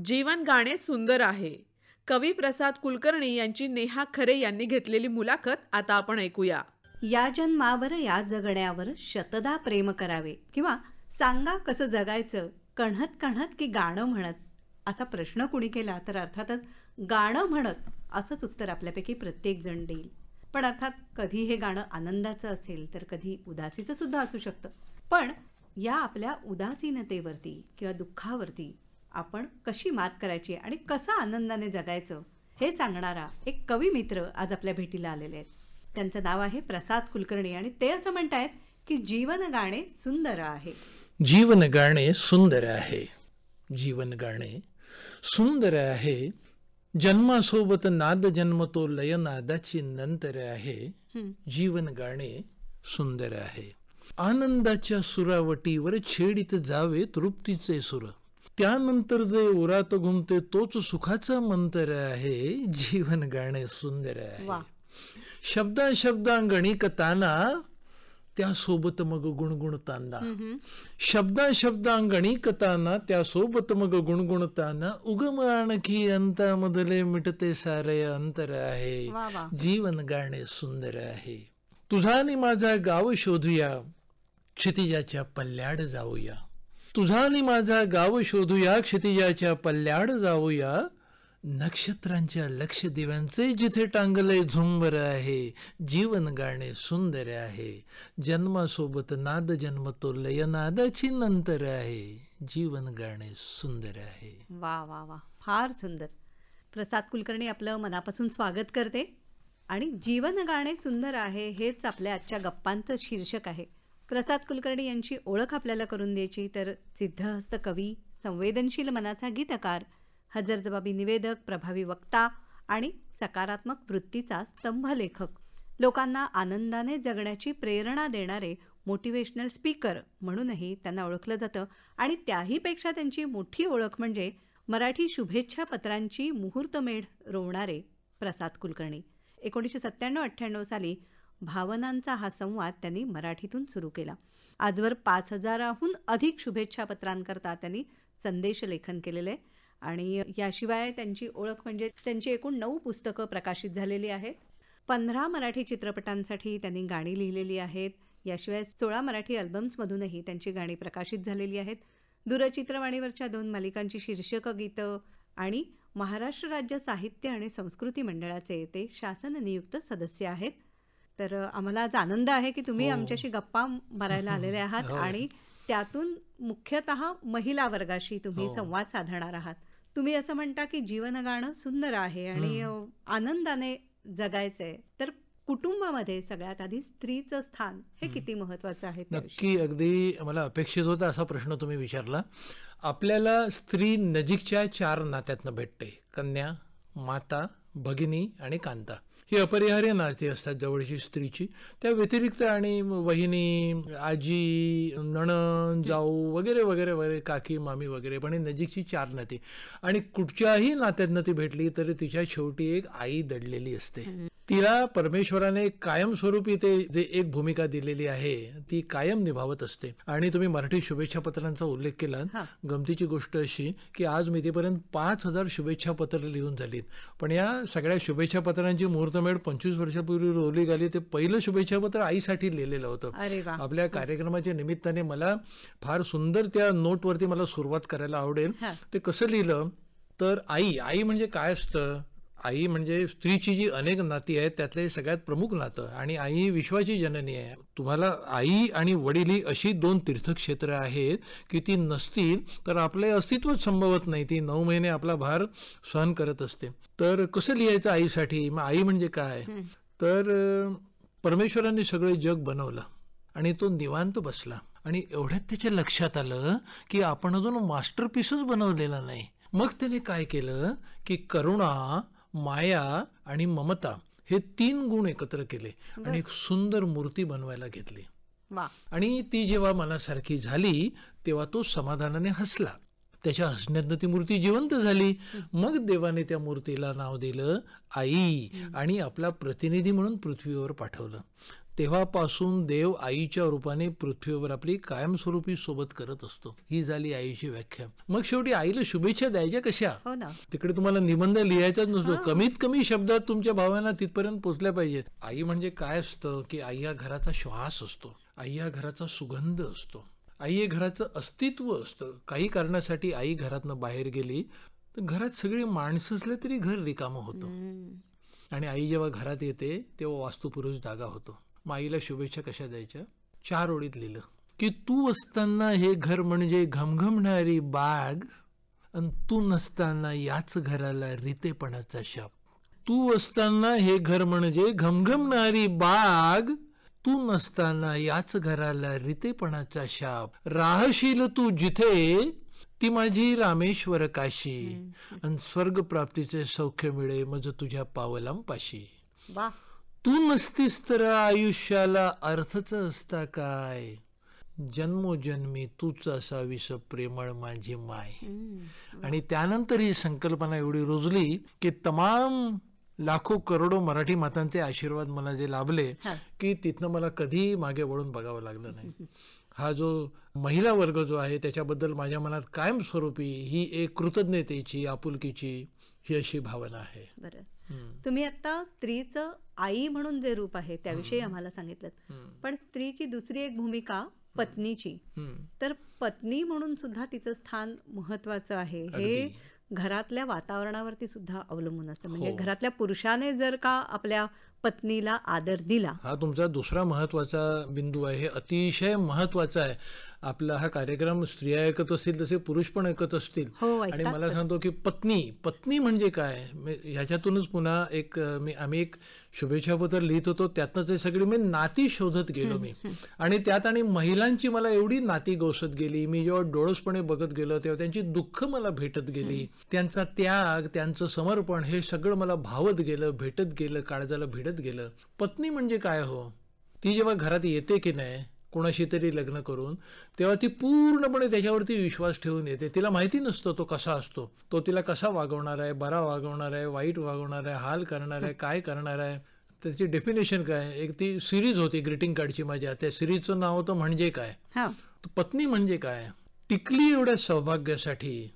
जीवन गाणे सुंदर आहे. कवी प्रसाद कुलकर्णी यांची नेहा खरे यांनी घेतलेली मुलाखत आता आपण ऐकूया. या जन्मावर या जगण्यावर शतदा प्रेम करावे किंवा सांगा कसं जगायचं कण्हत कण्हत की गाणं म्हणत, असा प्रश्न कुणी केला तर अर्थातच गाणं म्हणत असंच उत्तर आपल्यापैकी प्रत्येक जण देईल. पण अर्थात कधी हे गाणं आनंदाचं असेल तर कधी उदासीचं सुद्धा असू शकतं. पण या आपल्या उदासीनतेवरती किंवा दुःखावरती आपण कशी मात करायची आणि कसं आनंदाने जगायचं हे सांगणारा एक कवी मित्र आज आपल्या भेटीला आलेले आहेत. त्यांचं नाव आहे प्रसाद कुलकर्णी आणि ते असं म्हणतायत की जीवन गाणे सुंदर आहे. जीवन गाणे सुंदर आहे. जीवन गाणे सुंदर आहे. जन्मासोबत नाद जन्मतो लय नादाची नंतर आहे. जीवन गाणे सुंदर आहे. आनंदाच्या सुरावटीवर छेडीत जावे तृप्तीचे सुर, त्यानंतर जे उरात घुमते तोच सुखाचा मंत्र आहे. जीवन गाणे सुंदर आहे. शब्दा शब्दा गणिकताना त्यासोबत मग गुणगुणताना, शब्दा शब्दा गणिकताना त्यासोबत मग गुणगुणताना उगम आणखी अंतामधले मिटते सारे अंतर आहे. जीवन गाणे सुंदर आहे. तुझा आणि माझा गाव शोधूया, क्षितिजाच्या पल्ल्याड जाऊया. तुझा आणि माझा गाव शोधूया, क्षितिजाच्या पल्ल्याड जाऊया. नक्षत्रांच्या लक्ष दिव्यांचे जिथे टांगले झुंबर आहे. जीवन गाणे सुंदर आहे. जन्मासोबत नाद जन्मतो लय नादाची नंतर आहे. जीवन गाणे सुंदर आहे. वा वा वा, फार सुंदर. प्रसाद कुलकर्णी आपलं मनापासून स्वागत करते. आणि जीवन गाणे सुंदर आहे हेच आपल्या आजच्या गप्पांचं शीर्षक आहे. प्रसाद कुलकर्णी यांची ओळख आपल्याला करून द्यायची तर सिद्धहस्त कवी, संवेदनशील मनाचा गीतकार, हजरजबाबी निवेदक, प्रभावी वक्ता आणि सकारात्मक वृत्तीचा स्तंभ लेखक, लोकांना आनंदाने जगण्याची प्रेरणा देणारे मोटिवेशनल स्पीकर म्हणूनही त्यांना ओळखलं जातं. आणि त्याहीपेक्षा त्यांची मोठी ओळख म्हणजे मराठी शुभेच्छा पत्रांची मुहूर्तमेढ रोवणारे प्रसाद कुलकर्णी. 1997-98 साली भावनांचा हा संवाद त्यांनी मराठीतून सुरू केला. आजवर 5000हून अधिक शुभेच्छा पत्रांकरता त्यांनी संदेश लेखन केलेलं आहे. आणि याशिवाय त्यांची ओळख म्हणजे त्यांची एकूण 9 पुस्तकं प्रकाशित झालेली आहेत. 15 मराठी चित्रपटांसाठी त्यांनी गाणी लिहिलेली आहेत. याशिवाय 16 मराठी अल्बम्समधूनही त्यांची गाणी प्रकाशित झालेली आहेत. दूरचित्रवाणीवरच्या 2 मालिकांची शीर्षकं गीतं आणि महाराष्ट्र राज्य साहित्य आणि संस्कृती मंडळाचे ते शासन नियुक्त सदस्य आहेत. तर आम्हाला आज आनंद आहे की तुम्ही आमच्याशी गप्पा मारायला आलेले आहात आणि त्यातून मुख्यतः महिला वर्गाशी तुम्ही संवाद साधणार आहात. तुम्ही असं म्हणता की जीवन गाणं सुंदर आहे आणि आनंदाने जगायचंय, तर कुटुंबामध्ये सगळ्यात आधी स्त्रीचं स्थान हे किती महत्वाचं आहे? नक्की, अगदी मला अपेक्षित होता असा प्रश्न तुम्ही विचारला. आपल्याला स्त्री नजीकच्या 4 नात्यातनं भेटते. कन्या, माता, भगिनी आणि कांता. ही अपरिहार्य नाती असतात जवळची स्त्रीची. त्या व्यतिरिक्त आणि वहिनी, आजी, नणंद, जाऊ वगैरे वगैरे वगैरे, काकी, मामी वगैरे, पण ही नजीकची 4 नाती. आणि कुठच्याही नात्यातनं ती भेटली तरी तिच्या शेवटी एक आई दडलेली असते. तिला परमेश्वराने कायमस्वरूपी ते जे एक भूमिका दिलेली आहे ती कायम निभावत असते. आणि तुम्ही मराठी शुभेच्छा पत्रांचा उल्लेख केला. गमतीची गोष्ट अशी की आज मितीपर्यंत 5000 शुभेच्छा पत्र लिहून झालीत. पण या सगळ्या शुभेच्छा पत्रांची मुहूर्तमेढ 25 वर्षापूर्वी रोवली गेली. ते पहिलं शुभेच्छा पत्र आईसाठी लिहिलेलं होतं. आपल्या कार्यक्रमाच्या निमित्ताने मला फार सुंदर त्या नोटवरती मला सुरुवात करायला आवडेल. ते कसं लिहिलं तर आई म्हणजे काय असतं? आई म्हणजे स्त्रीची जी अनेक नाती आहेत त्यातले सगळ्यात प्रमुख नातं. आणि आई विश्वाची जननी आहे. तुम्हाला आई आणि वडील ही अशी 2 तीर्थक्षेत्र आहेत की ती नसतील तर आपले अस्तित्वच संभवत नाही. ती 9 महिने आपला भार सहन करत असते. तर कसं लिहायचं आईसाठी? मग आई म्हणजे काय? तर परमेश्वरांनी सगळे जग बनवलं आणि तो निवांत बसला आणि एवढ्यात त्याच्या लक्षात आलं की आपण अजून मास्टरपीसच बनवलेला नाही. मग त्याने काय केलं की करुणा, माया आणि ममता हे 3 गुण एकत्र केले आणि एक सुंदर मूर्ती बनवायला घेतली. आणि ती जेव्हा मनासारखी झाली तेव्हा तो समाधानाने हसला. त्याच्या हसण्यातनं ती मूर्ती जिवंत झाली. मग देवाने त्या मूर्तीला नाव दिलं आई आणि आपला प्रतिनिधी म्हणून पृथ्वीवर पाठवलं. तेव्हापासून देव आईच्या रूपाने पृथ्वीवर आपली कायमस्वरूपी सोबत करत असतो. ही झाली आईची व्याख्या. मग शेवटी आईला शुभेच्छा द्यायच्या कशा? हो ना. तिकडे तुम्हाला निबंध लिहायचाच नसतो, कमीत कमी शब्दात तुमच्या भावना तिथपर्यंत पोहोचल्या पाहिजेत. आई म्हणजे काय असतं की आई हा घराचा श्वास असतो, आई हा घराचा सुगंध असतो, आई हे घराचं अस्तित्व असतं. काही कारणासाठी आई घरातनं बाहेर गेली तर घरात सगळी माणसं असले तरी घर रिकामं होतं. आणि आई जेव्हा घरात येते तेव्हा वास्तुपुरुष जागा होतो. मग आईला शुभेच्छा कशा द्यायच्या? 4 ओळीत लिहिलं की तू असताना हे घर म्हणजे घमघमणारी बाग, आणि तू नसताना याच घराला रितेपणाचा शाप. तू असताना हे घर म्हणजे घमघमणारी बाग, तू नसताना याच घराला रितेपणाचा शाप. राहशील तू जिथे ती माझी रामेश्वर काशी, आणि स्वर्ग प्राप्तीचे सौख्य मिळे मज तुझ्या पावलांपाशी. वा. तू नसतीस तर आयुष्याला अर्थच असता काय, जन्मोजन्मी तूच असावीस प्रेमळ माझी माय. आणि त्यानंतर ही संकल्पना एवढी रुजली की तमाम लाखो करोडो मराठी मातांचे आशीर्वाद मला जे लाभले की तिथनं मला कधी मागे वळून बघावं लागलं नाही. हा जो महिला वर्ग जो आहे त्याच्याबद्दल माझ्या मनात कायमस्वरूपी ही एक कृतज्ञतेची, आपुलकीची ही अशी भावना आहे. बरं, तुम्ही आता स्त्रीचं आई म्हणून जे रूप आहे त्याविषयी आम्हाला सांगितलं, पण स्त्रीची दुसरी एक भूमिका पत्नीची. तर पत्नी म्हणून सुद्धा तिचं स्थान महत्वाचं आहे. हे घरातल्या वातावरणावरती सुद्धा अवलंबून असतं. म्हणजे घरातल्या पुरुषाने जर का आपल्या पत्नीला आदर दिला. हा तुमचा दुसरा महत्वाचा बिंदू आहे, हे अतिशय महत्वाचा आहे. आपला हा कार्यक्रम स्त्रिया ऐकत असतील तसे पुरुष पण ऐकत असतील. आणि मला सांगतो की पत्नी म्हणजे काय, ह्याच्यातूनच पुन्हा एक आम्ही एक शुभेच्छापत्र लिहित होतो, त्यातनं ते सगळी मी नाती शोधत गेलो मी. आणि त्यात आणि महिलांची मला एवढी नाती गवसत गेली. मी जेव्हा डोळसपणे बघत गेलो तेव्हा त्यांची दुःख मला भेटत गेली, त्यांचा त्याग, त्यांचं समर्पण हे सगळं मला भावत गेलं, भेटत गेलं, काळजाला भिडत गेलं. पत्नी म्हणजे काय हो, ती जेव्हा घरात येते की नाही कोणाशी तरी लग्न करून, तेव्हा ती पूर्णपणे त्याच्यावरती विश्वास ठेवून येते. तिला माहिती नसतं तो कसा असतो, तो तिला कसा वागवणार आहे, बरा वागवणार आहे, वाईट वागवणार आहे, हाल करणार आहे, काय करणार आहे. त्याची डेफिनेशन काय, एक ती सिरीज होती ग्रीटिंग कार्डची माझ्या, त्या सिरीजचं नाव होतं म्हणजे काय. पत्नी म्हणजे काय, टिकली एवढ्या सौभाग्यासाठी,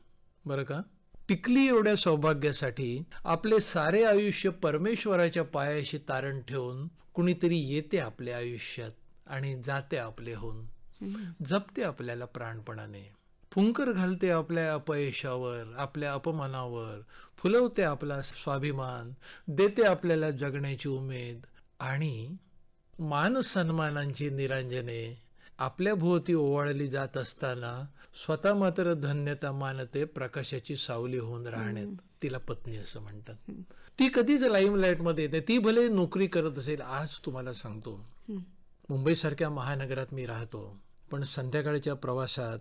बरं का, टिकली एवढ्या सौभाग्यासाठी आपले सारे आयुष्य परमेश्वराच्या पायाशी तारण ठेवून कुणीतरी येते आपल्या आयुष्यात आणि जाते आपले होऊन, जपते आपल्याला प्राणपणाने, फुंकर घालते आपल्या अपयशावर, आपल्या अपमानावर, फुलवते आपला स्वाभिमान, देते आपल्याला जगण्याची उमेद, आणि मान सन्मानांची निरांजने आपल्या भोवती ओवाळली जात असताना स्वतः मात्र धन्यता मानते प्रकाशाची सावली होऊन राहण्यात. तिला पत्नी असं म्हणतात. ती कधीच लाईमलाईट मध्ये येते, ती भले नोकरी करत असेल. आज तुम्हाला सांगतो, मुंबईसारख्या महानगरात मी राहतो, पण संध्याकाळच्या प्रवासात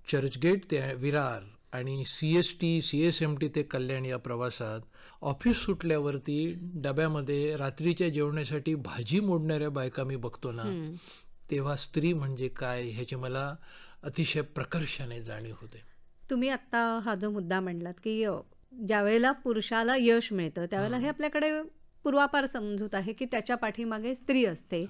चर्चगेट ते विरार आणि CST CSMT ते कल्याण या प्रवासात ऑफिस सुटल्यावरती डब्यामध्ये रात्रीच्या जेवणासाठी भाजी मोडणाऱ्या बायका मी बघतो ना, तेव्हा स्त्री म्हणजे काय ह्याची मला अतिशय प्रकर्षाने जाणीव होते. तुम्ही आता हा जो मुद्दा म्हणलात की ज्यावेळेला पुरुषाला यश मिळतं त्यावेळेला हे आपल्याकडे पूर्वापार समजूत आहे की त्याच्या पाठीमागे स्त्री असते.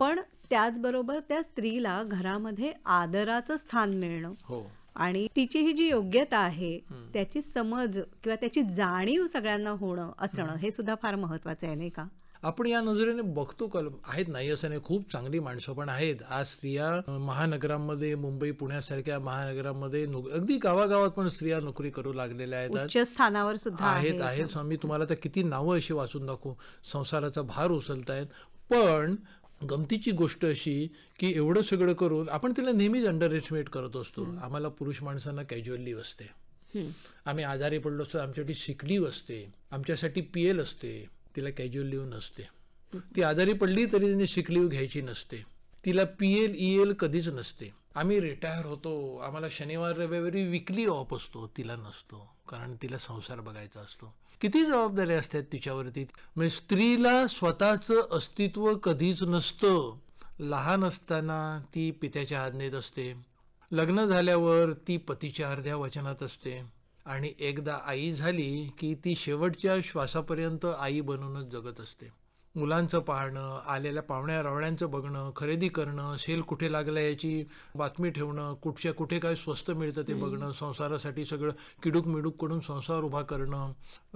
पण त्याचबरोबर त्या स्त्रीला घरामध्ये आदराचं स्थान मिळणं आणि तिची ही जी योग्यता आहे त्याची समज किंवा त्याची जाणीव सगळ्यांना होणं असणं हे सुद्धा फार महत्वाचं आहे, नाही का? आपण या नजरेने बघतो का, आहेत नाही असं नाही, खूप चांगली माणसं पण आहेत. आज स्त्रिया महानगरांमध्ये, मुंबई पुण्यासारख्या महानगरांमध्ये, अगदी गावागावात पण स्त्रिया नोकरी करू लागलेल्या आहेत, उच्च स्थानावर सुद्धा आहेत. मी तुम्हाला तर किती नावं अशी वाचून दाखवू, संसाराचा भार उचलतायत. पण गमतीची गोष्ट अशी की एवढं सगळं करून आपण तिला नेहमीच अंडर एस्टिमेट करत असतो. आम्हाला पुरुष माणसांना कॅज्युअल लीव्ह असते, आम्ही आजारी पडलो असतो आमच्यासाठी सिक लीव्ह असते, आमच्यासाठी PL असते, तिला कॅज्युअल लीव्ह नसते. ती आजारी पडली तरी तिने सिक लीव्ह घ्यायची नसते, तिला PL EL कधीच नसते. आम्ही रिटायर होतो, आम्हाला शनिवार रविवारी विकली ऑफ असतो, तिला नसतो, कारण तिला संसार बघायचा असतो. किती जबाबदाऱ्या असतात तिच्यावरती. म्हणजे स्त्रीला स्वतःचं अस्तित्व कधीच नसतं. लहान असताना ती पित्याच्या आज्ञेत असते, लग्न झाल्यावर ती पतीच्या अर्ध्या वचनात असते, आणि एकदा आई झाली की ती शेवटच्या श्वासापर्यंत आई बनूनच जगत असते. मुलांचं पाहणं, आलेल्या पाहुण्या रावण्यांचं बघणं, खरेदी करणं, सेल कुठे लागलं याची बातमी ठेवणं, कुठे काय स्वस्त मिळतं ते बघणं, संसारासाठी सगळं किडूक मिडूक करून संसार उभा करणं,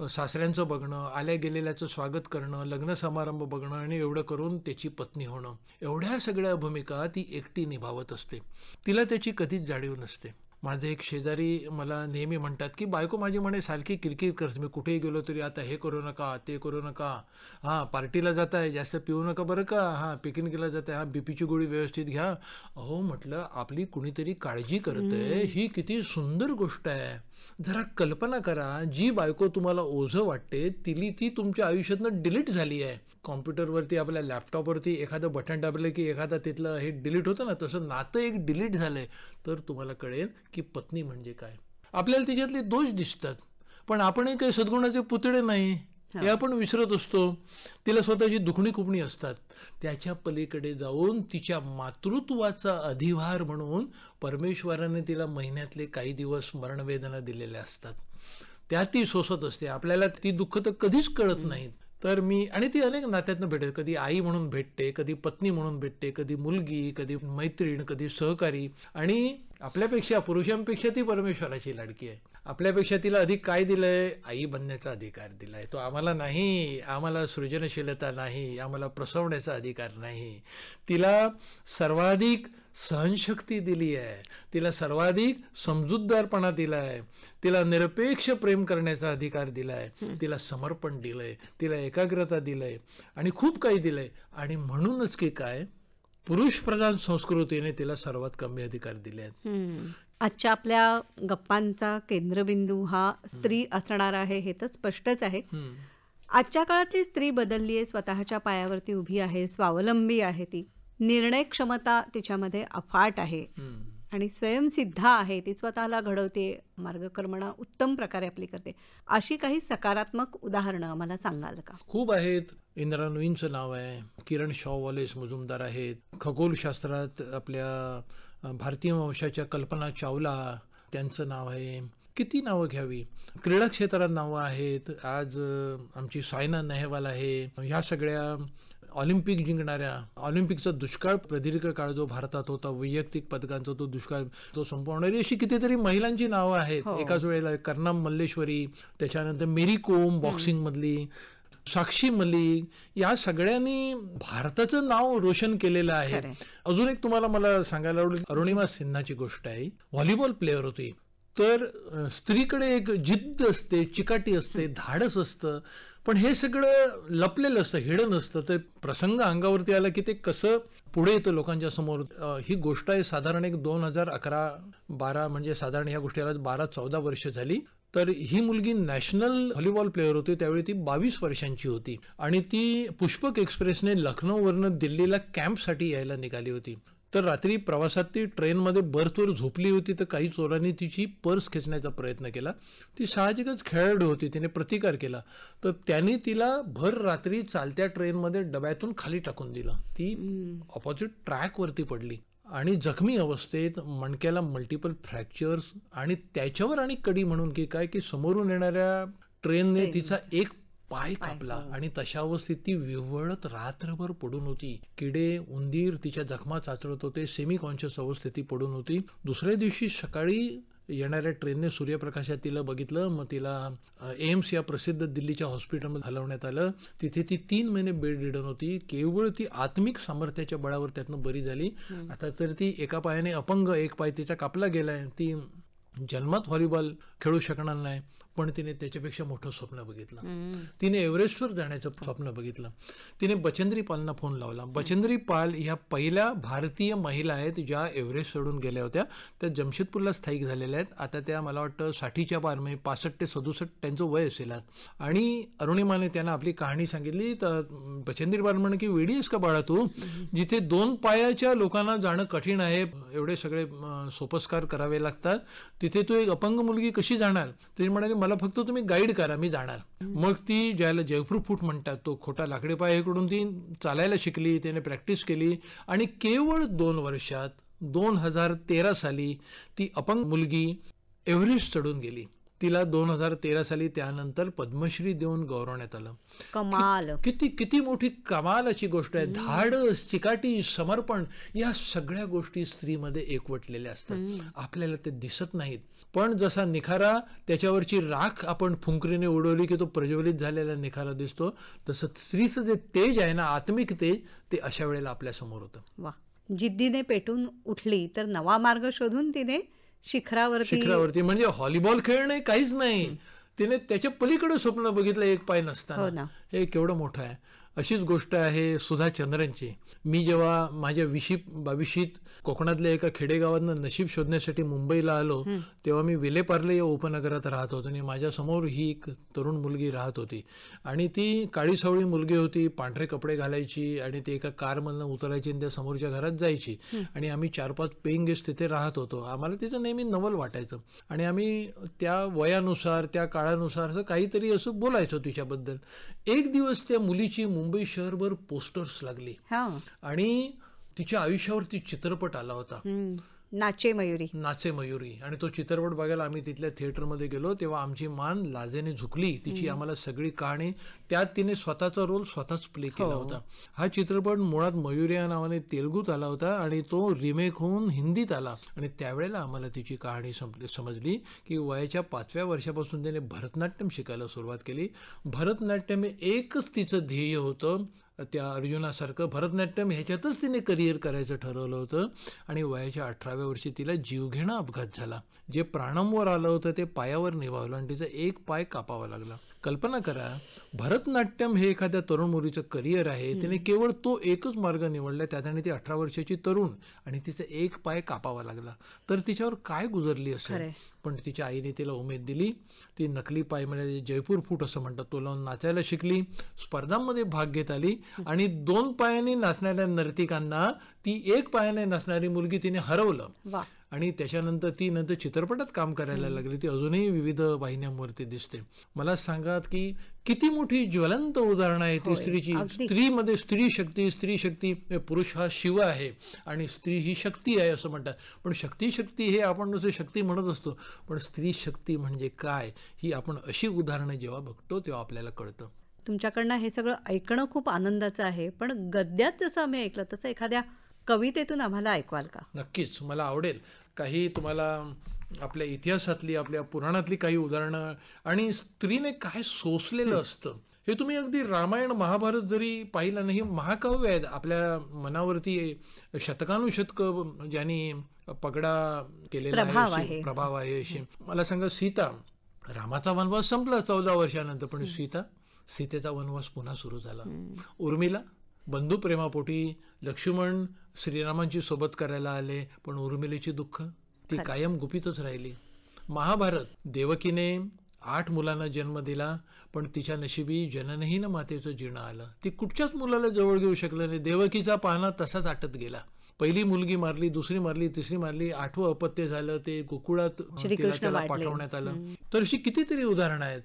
सासऱ्यांचं बघणं, आल्या गेलेल्याचं स्वागत करणं, लग्न समारंभ बघणं आणि एवढं करून त्याची पत्नी होणं, एवढ्या सगळ्या भूमिका ती एकटी निभावत असते. तिला त्याची कधीच जाणीव नसते. माझे एक शेजारी मला नेहमी म्हणतात की बायको माझी म्हणे सारखी किरकिर करते, मी कुठेही गेलो तरी आता हे करू नका, ते करू नका, हां पार्टीला जात आहे जास्त पिऊ नका बरं का, हां पिकनिकला जात आहे, हां बीपीची गोळी व्यवस्थित घ्या. अहो म्हटलं आपली कुणीतरी काळजी करते, ही किती सुंदर गोष्ट आहे. जरा कल्पना करा, जी बायको तुम्हाला ओझं वाटते ती तुमच्या आयुष्यातनं डिलीट झाली आहे. कॉम्प्युटरवरती आपल्या लॅपटॉपवरती एखादं बटन दाबलं की एखादा तिथलं हे डिलीट होतं ना, तसं नातं एक डिलीट झालंय. तर तुम्हाला कळेल की पत्नी म्हणजे काय. आपल्याला तिच्यातले दोष दिसतात, पण आपणही काही सद्गुणाचे पुतळे नाही हे आपण विसरत असतो. तिला स्वतःची दुखणी खुपणी असतात. त्याच्या पलीकडे जाऊन तिच्या मातृत्वाचा अधिभार म्हणून परमेश्वराने तिला महिन्यातले काही दिवस मरणवेदना दिलेल्या असतात. त्या ती सोसत असते. आपल्याला ती दुःख तर कधीच कळत नाहीत. तर आणि ती अनेक नात्यातनं भेटते. कधी आई म्हणून भेटते, कधी पत्नी म्हणून भेटते, कधी मुलगी, कधी मैत्रीण, कधी सहकारी. आणि आपल्यापेक्षा पुरुषांपेक्षा ती परमेश्वराची लाडकी आहे. आपल्यापेक्षा तिला अधिक काय दिलंय? आई बनण्याचा अधिकार दिलाय. तो आम्हाला नाही. आम्हाला सृजनशीलता नाही, आम्हाला प्रसवण्याचा अधिकार नाही. तिला सर्वाधिक सहनशक्ती दिली आहे, तिला सर्वाधिक समजूतदारपणा दिलाय, तिला निरपेक्ष प्रेम करण्याचा अधिकार दिलाय, तिला समर्पण दिलंय, तिला एकाग्रता दिलंय आणि खूप काही दिलंय. आणि म्हणूनच की काय, पुरुष प्रधान संस्कृतीने तिला सर्वात कमी अधिकार दिले आहेत. आजच्या आपल्या गप्पांचा केंद्रबिंदू हा स्त्री असणार आहे हे तर स्पष्टच आहे. आजच्या काळातली स्त्री बदलली आहे, स्वतःच्या पायावरती उभी आहे, स्वावलंबी आहे, ती निर्णय क्षमता तिच्यामध्ये अफाट आहे आणि स्वयंसिद्ध आहे. ती स्वतःला घडवते, मार्गक्रमण उत्तम प्रकारे आपली करते. अशी काही सकारात्मक उदाहरणं मला सांगाल का? खूप आहेत. इंदिरा नूईंचं नाव आहे, किरण शॉ वॉलेस मुजुमदार आहेत, खगोलशास्त्रात आपल्या भारतीय वंशाच्या कल्पना चावला त्यांचं नाव आहे. किती नावं घ्यावी. क्रीडा क्षेत्रात नावं आहेत. आज आमची सायना नेहवाल आहे. ह्या सगळ्या ऑलिम्पिक जिंकणाऱ्या, ऑलिम्पिकचा दुष्काळ प्रदीर्घ काळ जो भारतात होता, वैयक्तिक पदकांचा तो दुष्काळ तो संपवणारी अशी कितीतरी महिलांची नावं आहेत एकाच वेळेला. कर्नम मल्लेश्वरी, त्याच्यानंतर मेरी कोम बॉक्सिंग मधली, साक्षी मलिक, या सगळ्यांनी भारताचं नाव रोशन केलेलं आहे. अजून एक तुम्हाला मला सांगायला आवडेल, अरुणिमा सिन्हाची गोष्ट आहे. व्हॉलीबॉल प्लेअर होती. तर स्त्रीकडे एक जिद्द असते, चिकाटी असते, धाडस असतं, पण हे सगळं लपलेलं असतं, हिडन असतं. तर प्रसंग अंगावरती आला की ते कसं पुढे येतं लोकांच्या समोर. ही गोष्ट आहे साधारण एक 2011-12, म्हणजे साधारण ह्या गोष्टीला 12-14 वर्ष झाली. तर ही मुलगी नॅशनल व्हॉलीबॉल प्लेअर होती. त्यावेळी ती 22 वर्षांची होती आणि ती पुष्पक एक्सप्रेसने लखनौवरनं दिल्लीला कॅम्पसाठी यायला निघाली होती. तर रात्री प्रवासात ती ट्रेनमध्ये बर्थवर झोपली होती. तर काही चोरांनी तिची पर्स खेचण्याचा प्रयत्न केला. ती साहजिकच खेळाडू होती, तिने प्रतिकार केला. तर त्यांनी तिला भर रात्री चालत्या ट्रेनमध्ये डब्यातून खाली टाकून दिलं. ती ऑपोजिट ट्रॅकवरती पडली आणि जखमी अवस्थेत, मणक्याला मल्टिपल फ्रॅक्चर्स आणि त्याच्यावर आणि कडी म्हणून की काय, की समोरून येणाऱ्या ट्रेनने तिचा एक पाय कापला आणि तशा अवस्थेत ती विव्हळत रात्रभर पडून होती. किडे, उंदीर तिच्या जखमा चाचळत होते. सेमी कॉन्शियस अवस्थेत ती पडून होती. दुसऱ्या दिवशी सकाळी येणाऱ्या ट्रेनने सूर्यप्रकाशात तिला बघितलं. मग तिला एम्स या प्रसिद्ध दिल्लीच्या हॉस्पिटलमध्ये हलवण्यात आलं. तिथे ती 3 महिने बेड रिडन होती. केवळ ती आत्मिक सामर्थ्याच्या बळावर त्यातनं बरी झाली. आता तर ती एका पायाने अपंग, एक पाय तिचा कापला गेलाय. ती जन्मात व्हॉलीबॉल खेळू शकणार नाही, पण तिने त्याच्यापेक्षा मोठं स्वप्न बघितलं. तिने एव्हरेस्टवर जाण्याचं स्वप्न बघितलं. तिने बचेंद्री पालना फोन लावला. बचेंद्री पाल ह्या पहिल्या भारतीय महिला आहेत ज्या एव्हरेस्ट चढून गेल्या होत्या. त्या जमशेदपूरला स्थायिक झालेल्या आहेत. आता त्या मला वाटतं 60च्या पार, म्हणजे 65 ते 67 त्यांचं वय असेल. आणि अरुणिमाने त्यांना आपली कहाणी सांगितली. तर बचेंद्री पाल म्हणे की वेडी आहेस का बाळा तू, जिथे 2 पायाच्या लोकांना जाणं कठीण आहे, एवढे सगळे सोपस्कार करावे लागतात, तिथे तू एक अपंग मुलगी कशी जाणार. ते म्हणाले मला फक्त तुम्ही गाईड करा, मी जाणार. मग ती ज्याला जयपूर फूट म्हणतात, तो खोटा लाकडी पायाकडून ती चालायला शिकली. त्याने प्रॅक्टिस केली आणि केवळ 2 वर्षात 2013 साली ती अपंग मुलगी एव्हरेस्ट चढून गेली. तिला 2013 साली त्यानंतर पद्मश्री देऊन गौरवण्यात आलं. कमाल. किती किती मोठी कमालाची गोष्ट आहे. धाडस, चिकाटी, समर्पण या सगळ्या गोष्टी स्त्रीमध्ये एकवटलेल्या असतात. आपल्याला ते दिसत नाहीत, पण जसा निखारा, त्याच्यावरची राख आपण फुंकरीने उडवली की तो प्रज्वलित झालेला निखारा दिसतो, तसं स्त्रीचं जे तेज आहे ना, आत्मिक तेज, ते अशा वेळेला आपल्या समोर होतं. वा. जिद्दीने पेटून उठली तर नवा मार्ग शोधून तिने शिखरावरती म्हणजे व्हॉलीबॉल खेळणे काहीच नाही, तिने त्याच्या पलीकडे स्वप्न बघितलं एक पाय हो नसताना. ना. हे केवढं मोठं आहे. अशीच गोष्ट आहे सुधा चंद्रनची. मी जेव्हा माझ्या 2022 कोकणातल्या एका खेडेगावातनं नशीब शोधण्यासाठी मुंबईला आलो, तेव्हा मी विलेपार्ले या उपनगरात राहत होतो आणि माझ्यासमोर ही एक तरुण मुलगी राहत होती आणि ती काळी सावळी मुलगी होती, पांढरे कपडे घालायची आणि ती एका कारमधनं उतरायची आणि त्या समोरच्या घरात जायची आणि आम्ही 4-5 पेईंग गेस्ट तिथे राहत होतो. आम्हाला तिचं नेहमी नवल वाटायचं आणि आम्ही त्या वयानुसार, त्या काळानुसार असं काहीतरी असं बोलायचो तिच्याबद्दल. एक दिवस त्या मुलीची मुंबई शहरभर पोस्टर्स लागली हा. आणि तिच्या आयुष्यावरती चित्रपट आला होता, नाचे मयुरी. नाचे मयुरी. आणि तो चित्रपट बघायला आम्ही तिथल्या थिएटरमध्ये गेलो तेव्हा आमची मान लाजेने झुकली. तिची आम्हाला सगळी कहाणी, त्यात तिने स्वतःचा रोल स्वतःच प्ले केला होता. हा चित्रपट मुळात मयुरी या नावाने तेलुगूत आला होता आणि तो रिमेक होऊन हिंदीत आला आणि त्यावेळेला आम्हाला तिची कहाणी समजली की वयाच्या 5व्या वर्षापासून तिने भरतनाट्यम शिकायला सुरुवात केली. भरतनाट्यम हे एकच तिचं ध्येय होतं, त्या अर्जुनासारखं भरतनाट्यम ह्याच्यातच तिने करिअर करायचं ठरवलं होतं आणि वयाच्या 18व्या वर्षी तिला जीवघेणा अपघात झाला. जे प्राणांवर आलं होतं ते पायावर निभावलं आणि तिचा एक पाय कापावा लागला. कल्पना करा, भरतनाट्यम हे एखाद्या तरुण मुलीचं करिअर आहे, तिने केवळ तो एकच मार्ग निवडला, त्यात आणि ती 18 वर्षाची तरुण आणि तिचा एक पाय कापावा लागला, तर तिच्यावर काय गुजरली असेल. पण तिच्या आईने तिला उमेद दिली. ती नकली पाय म्हणजे जयपूर फूट असं म्हणतात तो लावून नाचायला शिकली, स्पर्धांमध्ये भाग घेत आली आणि 2 पायाने नाचणाऱ्या नर्तिकांना ती 1 पायाने नाचणारी मुलगी तिने हरवलं आणि त्याच्यानंतर ती नंतर चित्रपटात काम करायला लागली. ती अजूनही विविध वाहिन्यांवरती दिसते. मला सांगात की किती मोठी ज्वलंत उदाहरणं आहे ती स्त्रीची. स्त्रीमध्ये स्त्री शक्ती, पुरुष हा शिव आहे आणि स्त्री ही शक्ती आहे असं म्हणतात. पण शक्ती हे आपण नुसतं शक्ती म्हणत असतो, पण स्त्री शक्ती म्हणजे काय ही आपण अशी उदाहरणं जेव्हा बघतो तेव्हा आपल्याला कळतं. तुमच्याकडनं हे सगळं ऐकणं खूप आनंदाचं आहे, पण गद्यात जसं आम्ही ऐकलं तसं एखाद्या कवितेतून आम्हाला ऐकवाल का? नक्कीच, मला आवडेल. काही तुम्हाला आपल्या इतिहासातली, आपल्या पुराणातली काही उदाहरणं आणि स्त्रीने काय सोसलेलं असतं हे तुम्ही अगदी रामायण महाभारत जरी पाहिलं नाही, महाकाव्य आहेत आपल्या मनावरती शतकानुशतकं ज्यांनी पगडा केलेला आहे, प्रभाव आहे अशी. मला सांगा, सीता, रामाचा वनवास संपला 14 वर्षानंतर, पण सीतेचा वनवास पुन्हा सुरू झाला. उर्मिला, बंधुप्रेमापोटी लक्ष्मण श्रीरामांची सोबत करायला आले, पण उर्मिलेची दुःख ती कायम गुपितच राहिली. महाभारत, देवकीने 8 मुलांना जन्म दिला, पण तिच्या नशिबी जननहीन मातेचं जीर्ण आलं. ती कुठच्याच मुलाला जवळ घेऊ शकलं नाही. देवकीचा पाहणा तसाच आटत गेला. पहिली मुलगी मारली, दुसरी मारली, तिसरी मारली, 8वं अपत्य झालं, ते गोकुळात तिला पाठवण्यात आलं. तर अशी कितीतरी उदाहरणं आहेत.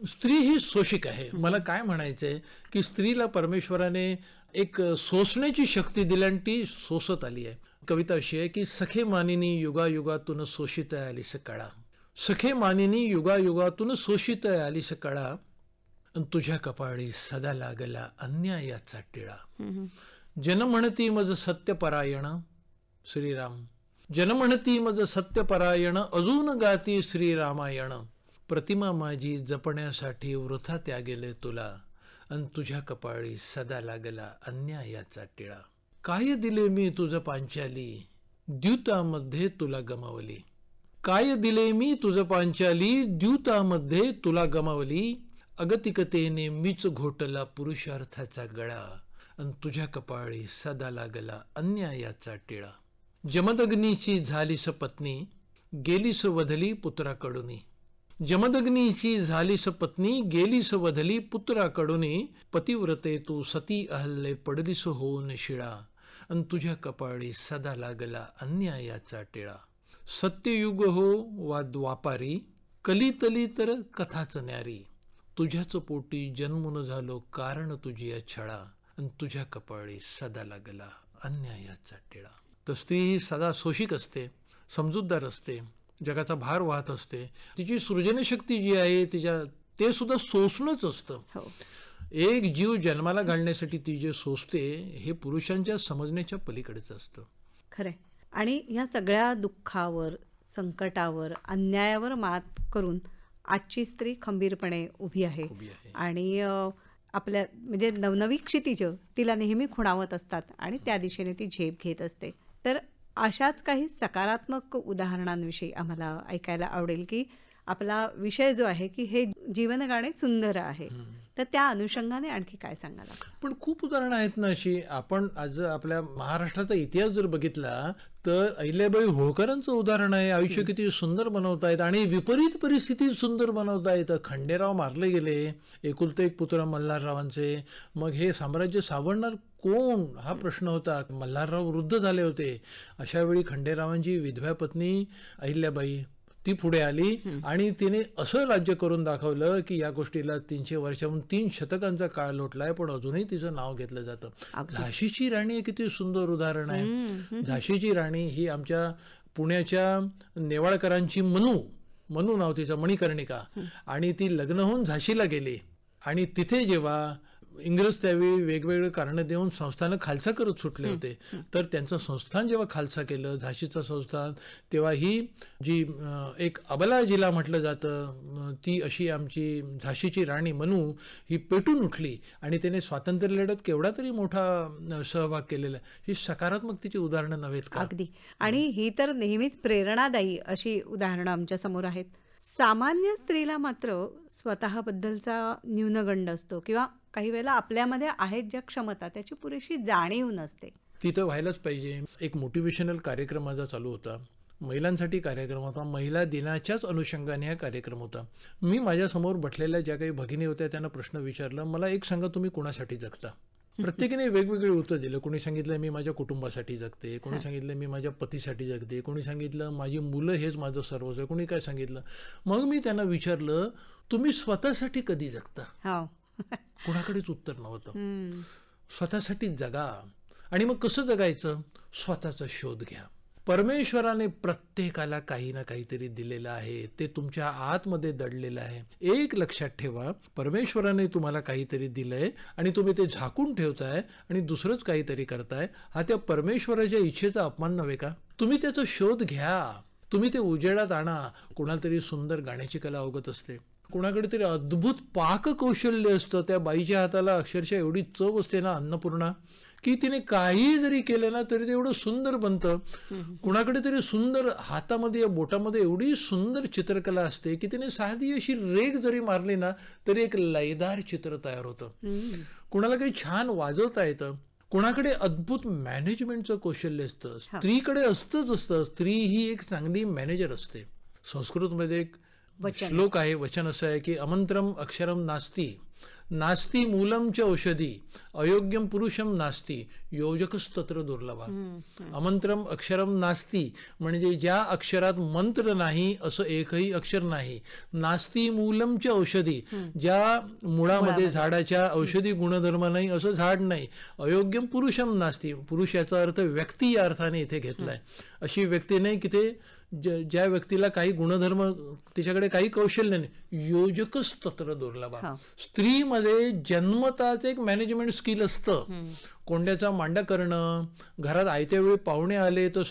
स्त्री ही शोषिक आहे. मला काय म्हणायचंय की स्त्रीला परमेश्वराने एक सोसण्याची शक्ती दिली आणि ती सोसत आली आहे. कविता अशी आहे की सखे मानिनी युगायुगातून शोषित आलीस कळा, सखे मानिनी युगायुगातून शोषित आलीस कळा, तुझ्या कपाळी सदा लागला अन्यायाचा टिळा. जन म्हणती मज सत्यपरायण श्रीराम, जन म्हणती मज सत्यपरायण, अजून गाती श्रीरामायण. प्रतिमा माझी जपण्यासाठी वृथा त्यागेले तुला, अन तुझ्या कपाळी सदा लागला अन्यायाचा टिळा. काय दिले मी तुझ पांचाली, द्यूतामध्ये तुला गमावली. काय दिले मी तुझ पांचाली, द्यूतामध्ये तुला गमावली. अगतिकतेने मीच घोटला पुरुषार्थाचा गळा, अन तुझ्या कपाळी सदा लागला अन्यायाचा टिळा. जमदग्नीची झालीस पत्नी, गेलीस वधली पुत्राकडूनी. जमदग्नीची झालीस पत्नी, गेलीस वधली पुत्राकडूनी. पतिव्रते तू सती अहल्ले पडलीस होऊन शिळा, अन तुझ्या कपाळी सदा लागला अन्यायाचा टिळा. सत्ययुग हो वा द्वापारी, कलितली तर कथाच न्यारी. तुझ्याच पोटी जन्मून झालो कारण तुझी छळा, अन तुझ्या कपाळी सदा लागला अन्यायाचा टिळा. तर स्त्री ही सदा शोषिक असते, समजूतदार असते, जगाचा भार वाहत असते, तिची सृजनशक्ती जी आहे ते सुद्धा सोसणंच असतं. हो. एक जीव जन्माला घालण्यासाठी ती जे सोसते हे पुरुषांच्या समजण्याच्या पलीकडेच असतं. खरंय. आणि ह्या सगळ्या दुःखावर, संकटावर, अन्यायावर मात करून आजची स्त्री खंबीरपणे उभी आहे. उभी आहे. आणि आपल्या म्हणजे नवनवी क्षितिजं तिला नेहमी खुणावत असतात आणि त्या दिशेने ती झेप घेत असते. तर अशाच काही सकारात्मक उदाहरणांविषयी आम्हाला ऐकायला आवडेल की आपला विषय जो आहे की हे जीवनगाणे सुंदर आहे, तर त्या अनुषंगाने आणखी काय सांगाल आपण? पण खूप उदाहरणं आहेत ना अशी. आपण आज आपल्या महाराष्ट्राचा इतिहास जर बघितला तर अहिल्याबाई होळकरांचं उदाहरण आहे. आयुष्य किती सुंदर बनवतायत आणि विपरीत परिस्थिती सुंदर बनवतायत. खंडेराव मारले गेले, एकुलते एक पुत्र मल्हाररावांचे. मग हे साम्राज्य सावरणार कोण हा प्रश्न होता. मल्हारराव वृद्ध झाले होते. अशा वेळी खंडेरावांची विधवा पत्नी अहिल्याबाई ती पुढे आली आणि तिने असं राज्य करून दाखवलं की या गोष्टीला 300 वर्षाहून 3 शतकांचा काळ लोटलाय, पण अजूनही तिचं नाव घेतलं जातं. झाशीची राणी हे किती सुंदर उदाहरण आहे. झाशीची राणी ही आमच्या पुण्याच्या नेवाळकरांची मनू नाव तिचं, मणिकर्णिका. आणि ती लग्न होऊन झाशीला गेली आणि तिथे जेव्हा इंग्रज त्यावेळी वेगवेगळे कारणं देऊन संस्थानं खालसा करत सुटले होते, तर त्यांचं संस्थान जेव्हा खालसा केलं, झाशीचं संस्थान, तेव्हा ही जी एक अबला जिला म्हटलं जातं, ती अशी आमची झाशीची राणी मनू ही पेटून उठली आणि त्याने स्वातंत्र्य लढत केवढा तरी मोठा सहभाग केलेला आहे. ही सकारात्मकतेची उदाहरणं नव्हेत का? अगदी. आणि ही तर नेहमीच प्रेरणादायी अशी उदाहरणं आमच्या समोर आहेत. सामान्य स्त्रीला मात्र स्वतःबद्दलचा न्यूनगंड असतो किंवा काही वेळेला आपल्यामध्ये आहेत ज्या क्षमता त्याची पुरेशी जाणीव नसते. ती तर व्हायलाच पाहिजे. एक मोटिवेशनल कार्यक्रम माझा चालू होता, महिलांसाठी कार्यक्रम होता, महिला दिनाच्याच अनुषंगाने हा कार्यक्रम होता. मी माझ्यासमोर बसलेल्या ज्या काही भगिनी होत्या त्यांना प्रश्न विचारला, मला एक सांगा, तुम्ही कोणासाठी जगता? प्रत्येकाने वेगवेगळे उत्तर दिलं. कोणी सांगितलं मी माझ्या कुटुंबासाठी जगते, कोणी सांगितलं मी माझ्या पतीसाठी जगते, कोणी सांगितलं माझी मुलं हेच माझं सर्वस्व आहे, कोणी काय सांगितलं. मग मी त्यांना विचारलं, तुम्ही स्वतःसाठी कधी जगता? हो. कोणाकडेच उत्तर नव्हतं. स्वतःसाठी जगा. आणि मग कसं जगायचं? स्वतःचा शोध घ्या. परमेश्वराने प्रत्येकाला काही ना काहीतरी दिलेलं आहे, ते तुमच्या आतमध्ये दडलेलं आहे. एक लक्षात ठेवा, परमेश्वराने तुम्हाला काहीतरी दिलंय आणि तुम्ही ते झाकून ठेवताय आणि दुसरंच काहीतरी करताय. हा त्या परमेश्वराच्या इच्छेचा अपमान नव्हे का? तुम्ही त्याचा शोध घ्या, तुम्ही ते उजेडात आणा. कोणाला तरी सुंदर गाण्याची कला अवगत असते, कोणाकडे तरी अद्भुत पाक कौशल्य असतं. त्या बाईच्या हाताला अक्षरशः एवढी चव असते ना, अन्नपूर्णा, की तिने काही जरी केलं ना तरी ते एवढं सुंदर बनतं. कुणाकडे तरी सुंदर हातामध्ये या बोटामध्ये एवढी सुंदर चित्रकला असते की तिने साधी अशी रेघ जरी मारली ना तरी एक लयदार चित्र तयार होतं. कुणाला काही छान वाजवता येतं. कोणाकडे अद्भुत मॅनेजमेंटचं कौशल्य असतं. स्त्रीकडे असतं. स्त्री ही एक चांगली मॅनेजर असते. संस्कृतमध्ये एक श्लोक आहे, वचन असं आहे की अमंत्रम अक्षरम नास्ती, नास्ती मूलम च औषधी, अयोग्यम पुरुषम नास्ती, योजकस्तत्र दुर्लभा. अमंत्रम अक्षरम नास्ती म्हणजे ज्या अक्षरात मंत्र नाही असं एकही अक्षर नाही. नास्ती मूलम च औषधी, ज्या मुळामध्ये झाडाच्या औषधी गुणधर्म नाही असं झाड नाही. अयोग्यम पुरुषम नास्ती, पुरुष याचा अर्थ व्यक्ती या अर्थाने इथे घेतलाय. अशी व्यक्ती नाही की ते ज्या व्यक्तीला काही गुणधर्म, तिच्याकडे काही कौशल्य नाही. योजकच तत्र दुर्लभा. स्त्रीमध्ये जन्मताच एक मॅनेजमेंट स्किल असतं. कोंड्याचा मांडा करणं, घरात आयत्या वेळी पाहुणे आले तर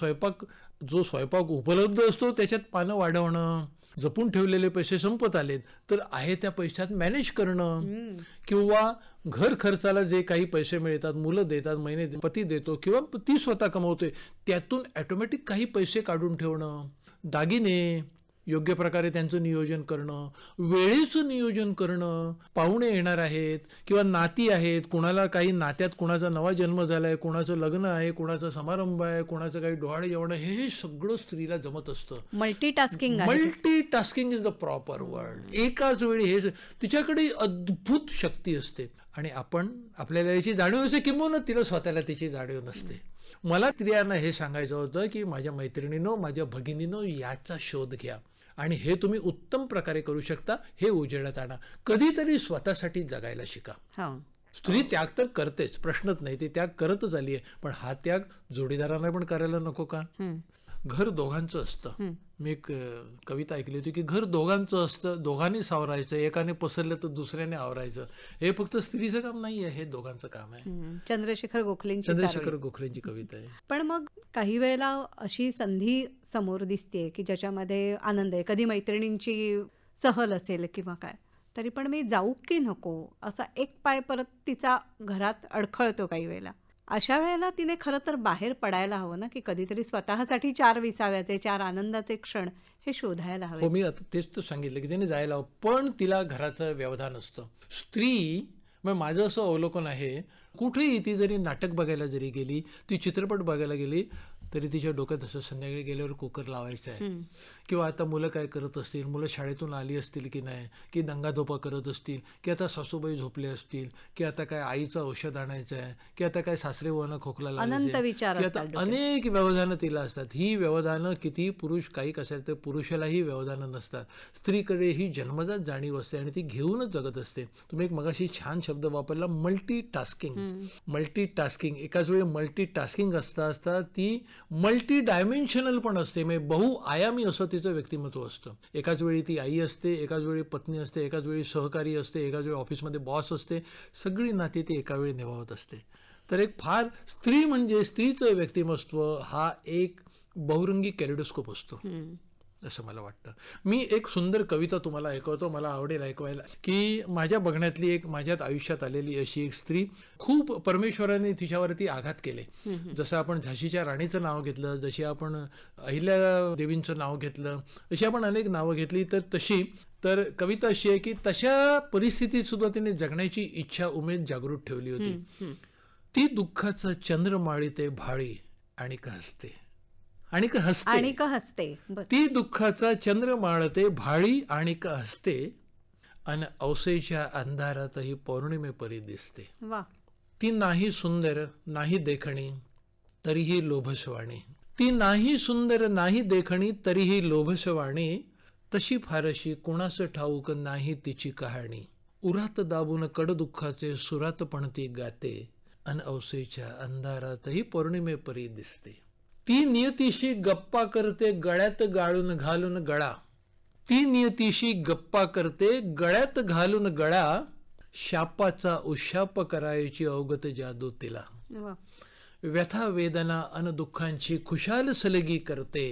जो स्वयंपाक उपलब्ध असतो त्याच्यात पानं वाढवणं, जपून ठेवलेले पैसे संपत आलेत तर आहे त्या पैशात मॅनेज करणं, किंवा घर खर्चाला जे काही पैसे मिळतात, मुलं देतात, महिने पती देतो किंवा ती स्वतः कमवते, त्यातून ऑटोमॅटिक काही पैसे काढून ठेवणं. दागिने योग्य प्रकारे त्यांचं नियोजन करणं, वेळेचं नियोजन करणं. पाहुणे येणार आहेत किंवा नाती आहेत, कुणाला काही नात्यात कुणाचा नवा जन्म झालाय, कुणाचं लग्न आहे, कुणाचा समारंभ आहे, कुणाचं काही डोहाळे जेवण, हे सगळं स्त्रीला जमत असतं. Multitasking is the proper word. एकाच वेळी हे तिच्याकडे अद्भुत शक्ती असते आणि आपल्याला याची जाणीव असते, किंवा तिला स्वतःला त्याची जाणीव नसते. मला स्त्रियांना हे सांगायचं होतं की माझ्या मैत्रिणींनो, माझ्या भगिनींनो, याचा शोध घ्या आणि हे तुम्ही उत्तम प्रकारे करू शकता. हे उजेडात आणा. कधीतरी स्वतःसाठी जगायला शिका. स्त्री त्याग तर करतेच, प्रश्नच नाही, ती त्याग करतच आली आहे, पण हा त्याग जोडीदारांना पण करायला नको का? घर दोघांचं असतं. मी एक कविता ऐकली होती की घर दोघांचं असतं, दोघांनी सावरायचं, एकाने पसरलं तर दुसऱ्याने आवरायचं. हे फक्त स्त्रीचं काम नाही आहे, हे दोघांचं काम आहे. चंद्रशेखर गोखलेंची चंद्रशेखर गोखलेंची कविता आहे. पण मग काही वेळेला अशी संधी समोर दिसते की ज्याच्यामध्ये आनंद आहे, कधी मैत्रिणींची सहल असेल किंवा काय, तरी पण मी जाऊ की नको असा एक पाय परत तिचा घरात अडखळतो काही वेळेला. अशा वेळेला तिने खरं तर बाहेर पडायला हवं ना, की कधीतरी स्वतःसाठी 4 विसाव्याचे 4 आनंदाचे क्षण हे शोधायला हवे. हो, मी आता तेच तर सांगितलं की तिने जायला हवं, पण तिला घराचं व्यवधान असतं. स्त्री मग माझं असं अवलोकन आहे, कुठेही ती जरी नाटक बघायला जरी गेली, ती चित्रपट बघायला गेली, तरी तिच्या डोक्यात असं संध्याकाळी गेल्यावर कुकर लावायचं आहे, किंवा आता मुलं काय करत असतील, मुलं शाळेतून आली असतील की नाही, की दंगाधोपा करत असतील, की आता सासूबाई झोपले असतील, की आता काय आईचं औषध आणायचं आहे, की आता काय सासरे वनं खोकला अनंत लावायचं, विचार की असतात आता डोक्यात. अनेक व्यवधानं तिला असतात. ही व्यवधानं किती पुरुष काही असेल तर पुरुषालाही व्यवधानं नसतात. स्त्रीकडे ही जन्मजात जाणीव असते आणि ती घेऊनच जगत असते. तुम्ही एक मगाशी छान शब्द वापरला, मल्टीटास्किंग. मल्टीटास्किंग, एकाच वेळी मल्टीटास्किंग असता ती मल्टी डायमेन्शनल पण असते, म्हणजे बहुआयामी असं तिचं व्यक्तिमत्व असतं. एकाच वेळी ती आई असते, एकाच वेळी पत्नी असते, एकाच वेळी सहकारी असते, एकाच वेळी ऑफिसमध्ये बॉस असते. सगळी नाती ती एका वेळी निभावत असते. तर एक फार स्त्री म्हणजे स्त्रीचं व्यक्तिमत्व हा एक बहुरंगी कॅलिडोस्कोप असतो असं मला वाटतं. मी एक सुंदर कविता तुम्हाला ऐकवतो, मला आवडेल ऐकवायला, की माझ्या बघण्यातली एक, माझ्यात आयुष्यात आलेली अशी एक स्त्री, खूप परमेश्वराने तिच्यावरती आघात केले. जसं आपण झाशीच्या राणीचं नाव घेतलं, जशी आपण अहिल्या देवींचं नाव घेतलं, अशी आपण अनेक नावं घेतली. तर कविता अशी आहे की तशा परिस्थितीत सुद्धा तिने जगण्याची इच्छा, उमेद जागृत ठेवली होती. ती दुःखाचा चंद्र माळीते भाळी आणि का हसते, आणि का हसते. ती दुःखाचा चंद्र माळते भाळी आणि का हसते, आणि औसेच्या अंधारातही पौर्णिमेपरी दिसते. ती नाही सुंदर नाही देखणी तरीही लोभसवाणी, ती नाही सुंदर नाही देखणी तरीही लोभसवाणी, तशी फारशी कुणास ठाऊक नाही तिची कहाणी. उरात दाबून कडदुःखाचे सुरात पण ती गाते, अन औसेच्या अंधारातही पौर्णिमेपरी दिसते. ती नियतीशी गप्पा करते गळ्यात गाळून घालून गळा, ती नियतीशी गप्पा करते गळ्यात घालून गळा, शापाचा उशाप करायची अवगत जादू तिला. व्यथा वेदना अन दुःखांची खुशाल सलगी करते,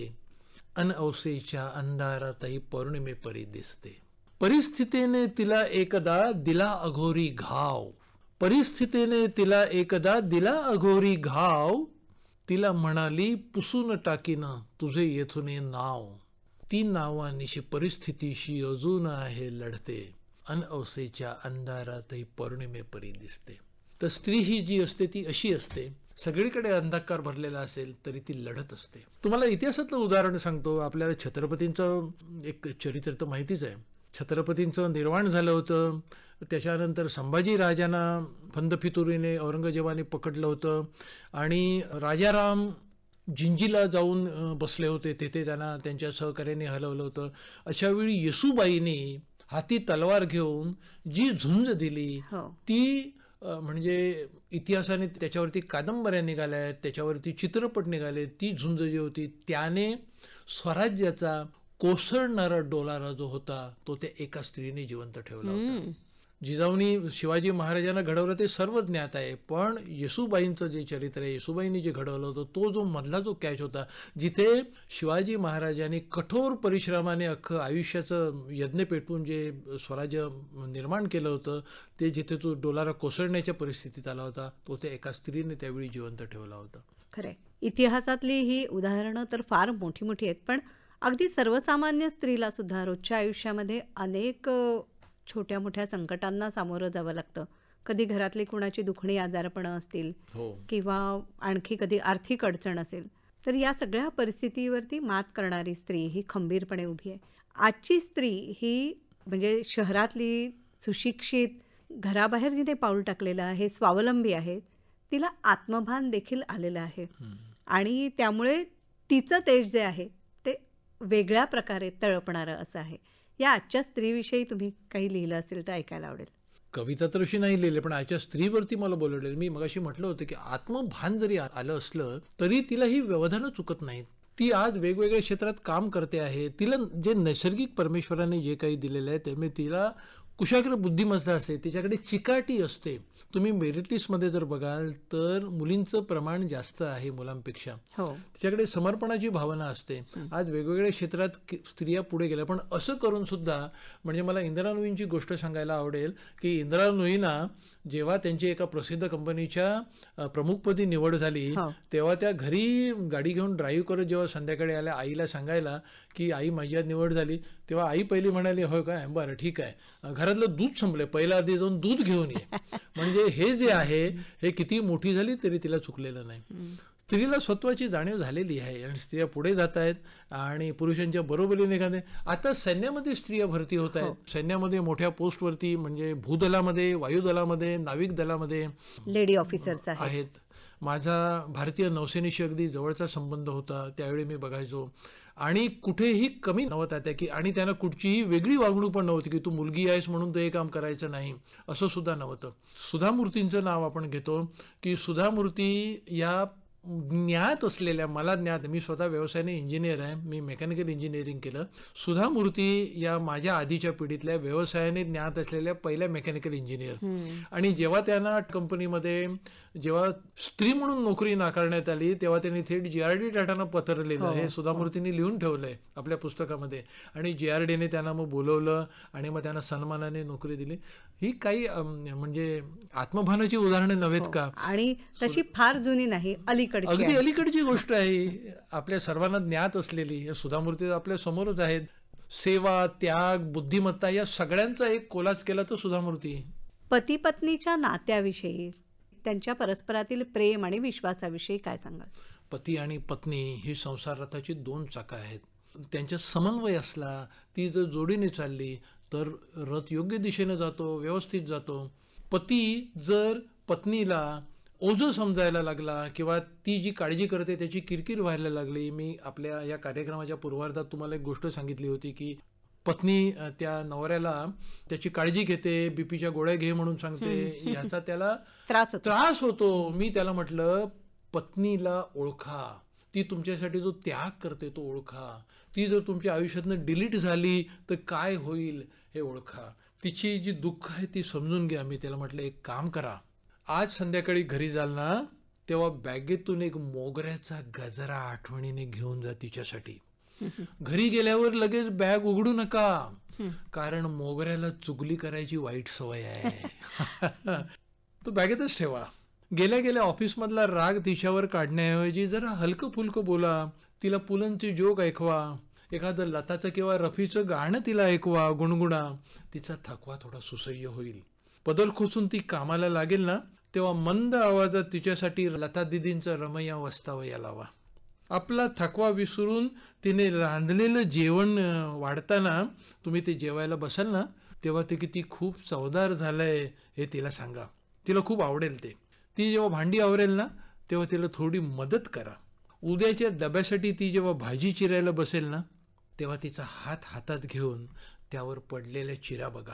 अन औसेच्या अंधारातही पौर्णिमेपरी दिसते. परिस्थितीने तिला एकदा दिला अघोरी घाव, परिस्थितीने तिला एकदा दिला अघोरी घाव, तिला म्हणाली पुसून टाकीन तुझे येथून नाव, ती नावानिशी परिस्थितीशी अजून आहे लढते, अन औसेच्या अंधारातही पौर्णिमेपरी दिसते. तर स्त्री ही जी असते ती अशी असते, सगळीकडे अंधकार भरलेला असेल तरी ती लढत असते. तुम्हाला इतिहासातलं उदाहरण सांगतो. आपल्याला छत्रपतींचं एक चरित्र तर माहितीच आहे. छत्रपतींचं निर्वाण झालं होतं, त्याच्यानंतर संभाजी राजांना फंदफितुरीने औरंगजेबाने पकडलं होतं, आणि राजाराम जिंजीला जाऊन बसले होते, तिथे त्यांना त्यांच्या सहकार्याने हलवलं होतं. अशावेळी येसूबाईंनी हाती तलवार घेऊन जी झुंज दिली ती म्हणजे इतिहासाने त्याच्यावरती कादंबऱ्या निघाल्या आहेत, त्याच्यावरती चित्रपट निघाले. ती झुंज जी होती त्याने स्वराज्याचा कोसळणारा डोलारा जो होता तो त्या एका स्त्रीने जिवंत ठेवला होता. जिजाऊनी शिवाजी महाराजांना घडवलं ते सर्व ज्ञात आहे, पण येसूबाईंचं जे चरित्र आहे, येसूबाईंनी जे घडवलं होतं, तो जो मधला जो कॅच होता, जिथे शिवाजी महाराजांनी कठोर परिश्रमाने अख्खं आयुष्याचं यज्ञ पेटवून जे स्वराज्य निर्माण केलं होतं, ते जिथे तो डोलारा कोसळण्याच्या परिस्थितीत आला होता, तो त्या एका स्त्रीने त्यावेळी जिवंत ठेवला होता. खरंय, इतिहासातली ही उदाहरणं तर फार मोठी मोठी आहेत, पण अगदी सर्वसामान्य स्त्रीला सुद्धा रोजच्या आयुष्यामध्ये अनेक छोट्या मोठ्या संकटांना सामोरं जावं लागतं. कधी घरातली कुणाची दुखणी आजारपणं असतील, किंवा आणखी कधी आर्थिक अडचण असेल, तर या सगळ्या परिस्थितीवरती मात करणारी स्त्री ही खंबीरपणे उभी आहे. आजची स्त्री ही म्हणजे शहरातली सुशिक्षित, घराबाहेर जिथे पाऊल टाकलेलं आहे, स्वावलंबी आहे, तिला आत्मभान देखील आलेलं आहे, आणि त्यामुळे तिचं तेज जे आहे ते वेगळ्या प्रकारे तळपणारं असं आहे. या आजच्या स्त्रीविषयी तुम्ही काही लिहिलं असेल तर ऐकायला आवडेल. कविता तर अशी नाही लिहिली, पण आजच्या स्त्रीवरती मला बोलवलेलं. मी मगाशी म्हटलं होतं की आत्मभान जरी आलं असलं तरी तिला ही व्यवधानं चुकत नाहीत. ती आज वेगवेगळ्या क्षेत्रात काम करते आहे. तिला जे नैसर्गिक परमेश्वराने जे काही दिलेलं आहे त्यामुळे तिला कुशाग्र बुद्धिमत्ता असते, तिच्याकडे चिकाटी असते. तुम्ही मेरिट लिस्टमध्ये जर बघाल तर मुलींचं प्रमाण जास्त आहे मुलांपेक्षा. हो. तिच्याकडे समर्पणाची भावना असते. आज वेगवेगळ्या क्षेत्रात स्त्रिया पुढे गेल्या, पण असं करून सुद्धा म्हणजे मला इंदिरा नूईंची गोष्ट सांगायला आवडेल की इंदिरा नूईंना जेव्हा त्यांची एका प्रसिद्ध कंपनीच्या प्रमुखपदी निवड झाली हो. तेव्हा त्या घरी गाडी घेऊन ड्राईव्ह करत जेव्हा संध्याकाळी आल्या आईला सांगायला की आई माझी आज निवड झाली, तेव्हा आई पहिली म्हणाली हो काय, बरं ठीक आहे, घरातलं दूध संपलं, पहिला आधी जाऊन दूध घेऊन ये. म्हणजे हे जे आहे हे किती मोठी झाली तरी तिला चुकलेलं नाही. स्त्रीला स्वत्वाची जाणीव झालेली आहे आणि स्त्रिया पुढे जात आहेत आणि पुरुषांच्या बरोबरीने एखादे आता सैन्यामध्ये स्त्रिया भरती होत आहेत. सैन्यामध्ये मोठ्या पोस्टवरती म्हणजे भूदलामध्ये, वायुदलामध्ये, नाविक दलामध्ये लेडी ऑफिसर्स आहेत. आहेत. माझा भारतीय नौसेनेशी अगदी जवळचा संबंध होता. त्यावेळी मी बघायचो आणि कुठेही कमी नव्हता त्या की आणि त्यांना कुठचीही वेगळी वागणूक पण नव्हती की तू मुलगी आहेस म्हणून तू हे काम करायचं नाही, असं सुद्धा नव्हतं. सुधा मूर्तींचं नाव आपण घेतो की सुधा मूर्ती या ज्ञात असलेल्या, मला ज्ञात, मी स्वतः व्यवसायाने इंजिनियर आहे, मी मेकॅनिकल इंजिनिअरिंग केलं. सुधा मूर्ती या माझ्या आधीच्या पिढीतल्या व्यवसायाने ज्ञात असलेल्या पहिल्या मेकॅनिकल इंजिनियर. आणि जेव्हा त्यांना कंपनीमध्ये जेव्हा स्त्री म्हणून नोकरी नाकारण्यात आली तेव्हा त्यांनी थेट GRD टाटांना पत्र लिहिलं. हे सुधा मूर्तींनी लिहून ठेवलंय आपल्या पुस्तकामध्ये. आणि GRDने त्यांना मग बोलवलं आणि मग त्यांना सन्मानाने नोकरी दिली. ही काही म्हणजे आत्मभानाची उदाहरणं नव्हेत का? आणि तशी फार जुनी नाही, अलीकडची अगदी आहे. अलीकडची गोष्ट आहे, आपल्या सर्वांना ज्ञात असलेली. सुधा मूर्ती आपल्या समोरच आहेत. सेवा, त्याग, बुद्धिमत्ता या सगळ्यांचा एक कोलाज केला तो सुधा मूर्ती. पती पत्नीच्या नात्याविषयी, त्यांच्या परस्परातील प्रेम आणि विश्वासाविषयी काय सांगाल? पती आणि पत्नी ही संसार रथाची दोन चाकं आहेत. त्यांच्या समन्वय असला, ती जर जोडीने चालली तर रथ योग्य दिशेने जातो, व्यवस्थित जातो. पती जर पत्नीला ओझं समजायला लागला किंवा ती जी काळजी करते त्याची किरकिर व्हायला लागली. मी आपल्या या कार्यक्रमाच्या पूर्वार्धात तुम्हाला एक गोष्ट सांगितली होती की पत्नी त्या नवऱ्याला त्याची काळजी घेते, बीपीच्या गोळ्या घे म्हणून सांगते, ह्याचा त्याला त्रास होतो. मी त्याला म्हटलं पत्नीला ओळखा, ती तुमच्यासाठी जो त्याग करते तो ओळखा. ती जर तुमच्या आयुष्यातनं डिलीट झाली तर काय होईल हे ओळखा. तिची जी दुःख आहे ती समजून घ्या. मी त्याला म्हटलं एक काम करा, आज संध्याकाळी घरी जाल ना तेव्हा बॅगेतून एक मोगऱ्याचा गजरा आठवणीने घेऊन जा तिच्यासाठी. घरी गेल्यावर लगेच बॅग उघडू नका, कारण मोगऱ्याला चुगली करायची वाईट सवय आहे. तो बॅगेतच ठेवा. गेल्या गेल्या ऑफिसमधला राग तिच्यावर काढण्याऐवजी जरा हलकं फुलकं बोला, तिला पुलंची जोक ऐकवा, एखादं लताचं किंवा रफीचं गाणं तिला ऐकवा, गुणगुणा. तिचा थकवा थोडा सुसह्य होईल. पदर खोचून ती कामाला लागेल ना तेव्हा मंद आवाजात तिच्यासाठी लता दिदींचा रमैया वाजतावया लावा. आपला थकवा विसरून तिने रांधलेलं जेवण वाढताना तुम्ही ते जेवायला बसाल ना तेव्हा ते किती खूप चवदार झालंय हे तिला सांगा. तिला खूप आवडेल ते. ती जेव्हा भांडी आवरेल ना तेव्हा तिला थोडी मदत करा. उद्याच्या डब्यासाठी ती जेव्हा भाजी चिरायला बसेल ना तेव्हा तिचा हात हातात घेऊन त्यावर पडलेल्या चिरा बघा.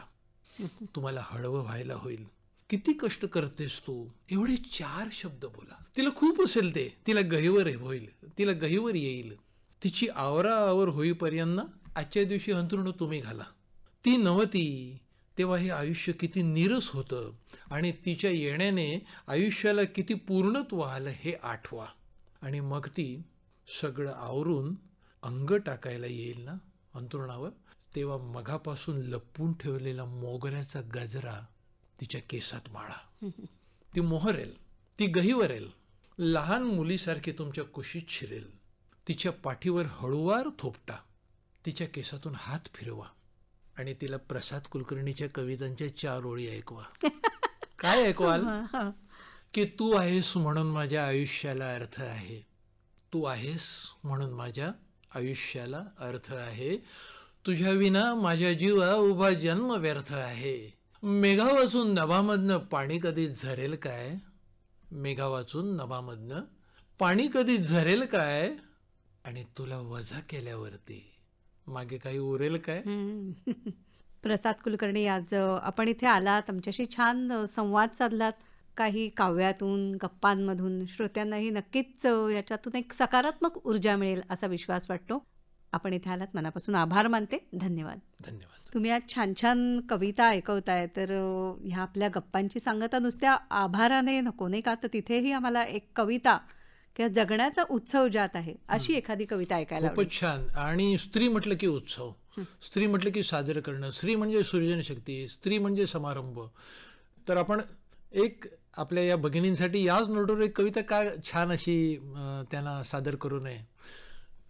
तुम्हाला हळवं व्हायला होईल. किती कष्ट करतेस तू, एवढे 4 शब्द बोला. तिला खूप असेल ते, तिला गहिवर होईल, तिला गहिवर येईल. तिची आवराआवर होईपर्यंत आजच्या दिवशी अंथरुण तुम्ही घाला. ती नव्हती तेव्हा हे आयुष्य किती नीरस होतं आणि तिच्या येण्याने आयुष्याला किती पूर्णत्व आलं हे आठवा. आणि मग ती सगळं आवरून अंग टाकायला येईल ना अंथरुणावर तेव्हा मघापासून लपवून ठेवलेला मोगऱ्याचा गजरा तिच्या केसात माळा. ती मोहरेल, ती गहिवरेल, लहान मुलीसारखी तुमच्या कुशीत शिरेल. तिच्या पाठीवर हळूवार थोपटा, तिच्या केसातून हात फिरवा आणि तिला प्रसाद कुलकर्णीच्या कवितांच्या 4 ओळी ऐकवा. काय ऐकवाल? की तू आहेस म्हणून माझ्या आयुष्याला अर्थ आहे, तू आहेस म्हणून माझ्या आयुष्याला अर्थ आहे, तुझ्या विना माझ्या जीवा उभा जन्म व्यर्थ आहे. मेघा वाचून नभामधनं पाणी कधी झरेल काय, मेघा वाचून नभामधनं पाणी कधी झरेल काय, आणि तुला वजा केल्यावरती मागे काही उरेल काय. प्रसाद कुलकर्णी, आज आपण इथे आलात, आमच्याशी छान संवाद साधलात. काही काव्यातून, गप्पांमधून श्रोत्यांनाही नक्कीच याच्यातून एक सकारात्मक ऊर्जा मिळेल असा विश्वास वाटतो. आपण इथे आलात मनापासून आभार मानते. धन्यवाद. धन्यवाद. तुम्ही आज छान छान कविता ऐकवताय, तर ह्या आपल्या गप्पांची सांगता नुसत्या आभाराने नको नाही का, तर तिथेही आम्हाला एक कविता किंवा जगण्याचा उत्सव ज्यात आहे अशी एखादी कविता ऐकायला आवडेल. खूपच छान. आणि स्त्री म्हटलं की उत्सव, स्त्री म्हटलं की साजरं करणं, स्त्री म्हणजे सृजनशक्ती, स्त्री म्हणजे समारंभ. तर आपण एक आपल्या या भगिनींसाठी याच नोटवर एक कविता का छान अशी त्यांना सादर करू नये.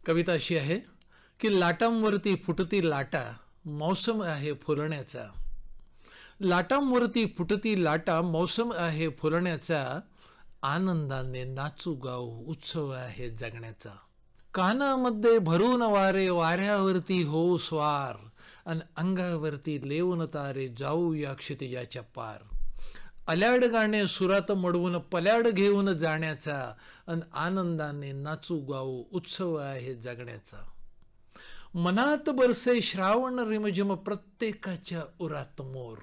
कविता अशी आहे की लाटांवरती फुटती लाटा, मौसम आहे फुलण्याचा. लाटांवरती फुटती लाटा, मौसम आहे फुलण्याचा. आनंदाने नाचू गाऊ, उत्सव आहे जगण्याचा. कानामध्ये भरून वारे, वाऱ्यावरती होऊ स्वार. अन अंगावरती लेवून तारे, जाऊ या क्षितिजाच्या पार. अल्याड गाणे सुरात मडवून, पल्याड घेऊन जाण्याचा. अन आनंदाने नाचू गाऊ, उत्सव आहे जगण्याचा. मनात बरसे श्रावण रिमझिम, प्रत्येकाच्या उरात मोर.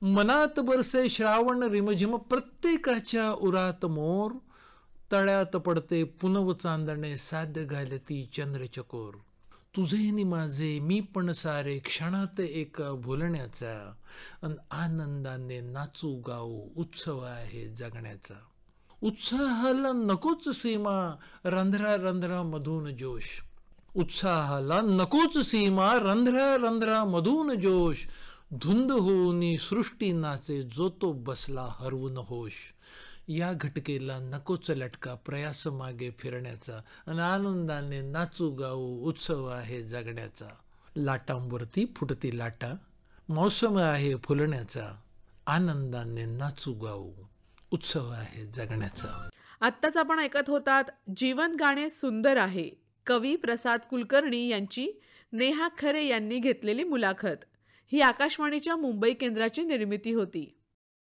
मनात बरसे श्रावण रिमझिम, प्रत्येकाच्या उरात मोर. तळ्यात पडते पुनव चांदणे, साध्य घालती चंद्रचकोर. तुझे नि माझे मी पण सारे, क्षणात एक भुलण्याचा. अन आनंदाने नाचू गाऊ, उत्सव आहे जगण्याचा. उत्साहाला नकोच सीमा, रंध्रा रंध्रामधून जोश. उत्साहाला नकोच सीमा, रंध्रा रंध्रामधून जोश. धुंद होऊनी सृष्टी नाचे, जो तो बसला हरवून होश. या घटकेला नकोच लटका, प्रयास मागे फिरण्याचा. आणि आनंदाने नाचू गाऊ, उत्सव आहे जगण्याचा. लाटांवरती फुटती लाटा, मौसम आहे फुलण्याचा. आनंदाने नाचू गाऊ, उत्सव आहे जगण्याचा. आत्ताच आपण ऐकत होतात जीवन गाणे सुंदर आहे, कवी प्रसाद कुलकर्णी यांची नेहा खरे यांनी घेतलेली मुलाखत. ही आकाशवाणीच्या मुंबई केंद्राची निर्मिती होती.